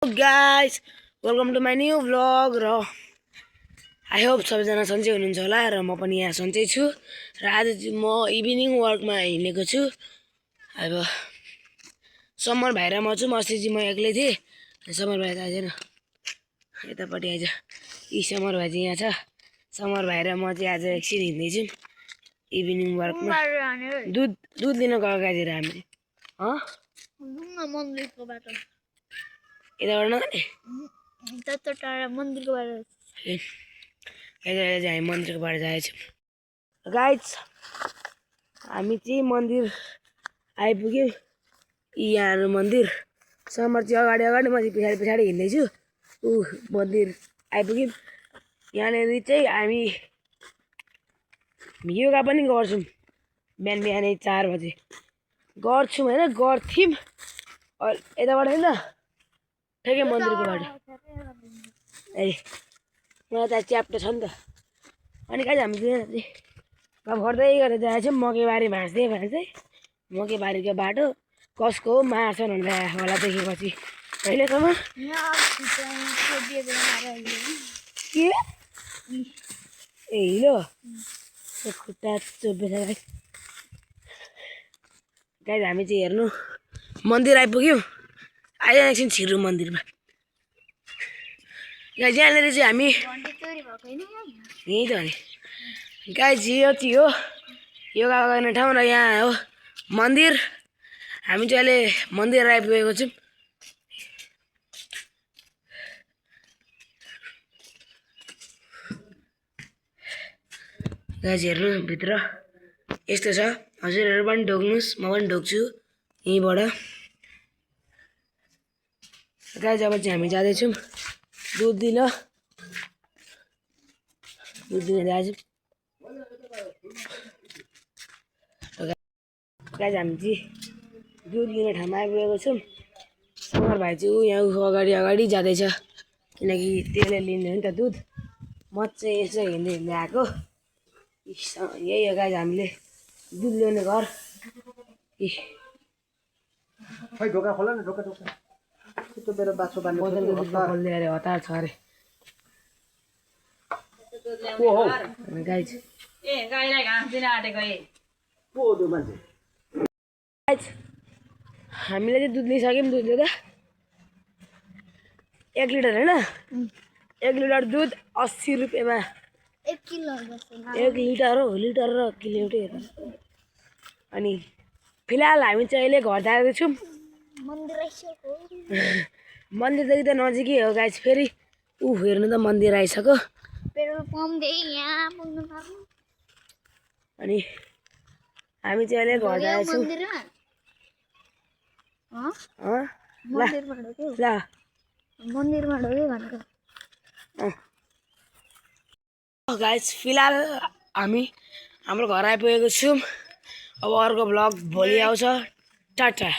Guys, welcome to my new vlog र I hope सबैजना सन्चै हुनुहुन्छ होला र म पनि यहाँ सन्चै छु र आज चाहिँ म इभिनिङ वकमा हिँडेको छु। अब समर भाइ र म छु। अस्ति चाहिँ म एक्लै थिएँ, समर भाइ त आएन, यतापट्टि आइज। यी समर भाइ चाहिँ यहाँ छ। समर भाइ र म चाहिँ आज एकछिन हिँड्दैछौँ इभिनिङ वकमा। दुध लिन गएको गाजेर हामी मन्दिरको बाटो यताबाट नगर्ने त्यत्रो टाढा मन्दिरको बाटो यता हामी मन्दिरको बाटो जाएछौँ। गाइज हामी चाहिँ मन्दिर आइपुग्यौँ। यहाँ मन्दिर समर चाहिँ अगाडि अगाडि म चाहिँ पछाडि पछाडि हिँड्दैछु। मन्दिर आइपुग्यौँ। यहाँनिर चाहिँ हामी योगा पनि गर्छौँ बिहान बिहानै 4 बजे गर्छौँ होइन, गर्थ्यौँ। यताबाट होइन ठ्याक्कै मन्दिरको बाटो मलाई त च्याप्टो छ नि त। अनि कहाँ हामी दुईजना चाहिँ गफ गर्दै गरेर जाएछौँ। मकैबारी भाँच्दै मकैबारीको बाटो कसको हो मार्छ भनेर होला देखेपछि अहिलेसम्म के ए हिलो खुट्टा चोपेछ गाइस। हामी चाहिँ हेर्नु मन्दिर आइपुग्यौँ। आइज एकछिन छिर्नु मन्दिरमा। गाइस यहाँनिर चाहिँ हामी यहीँ त नि गाइस यो चाहिँ हो योगा गर्ने ठाउँ र यहाँ हो मन्दिर। हामी चाहिँ अहिले मन्दिर आइपुगेको छौँ। गाइस हेर्नु भित्र यस्तो छ। हजुरहरू पनि ढोग्नुहोस्, म पनि ढोग्छु यहीँबाट। गाइस अब चाहिँ हामी जाँदैछौँ दुध दिन जान्छौँ। गाइस हामी चाहिँ दुध लिने ठाउँमा आइपुगेको छौँ। समर भाइ चाहिँ यहाँ अगाडि अगाडि जाँदैछ किनकि त्यसले लिँदैन नि त दुध। म चाहिँ यसो हिँड्दै हिँड्दै आएको। यही हो गाइस हामीले दुध ल्याउने घर। ढोका खोला न, ढोका त्यो मेरो बाछो बान्ने खोल्दै अरे हतार छ अरे गाइस। हामीले चाहिँ दुध लिइसक्यौँ। दुध लिँदा 1 लिटर होइन, 1 लिटर दुध 80 रुपियाँमा 1 किलो 1 लिटर हो, लिटर र किलो एउटै हेर्नु। अनि फिलहाल हामी चाहिँ अहिले घर जाँदैछौँ। मन्दिरदेखि त नजिकै हो गाइस। फेरि हेर्नु त मन्दिर आइसक्यो। अनि हामी चाहिँ अहिले घर जाँदैछौँ। गाइस फिलहाल हामी हाम्रो घर आइपुगेको छौँ। अब अर्को भ्लग भोलि आउँछ। टाटा।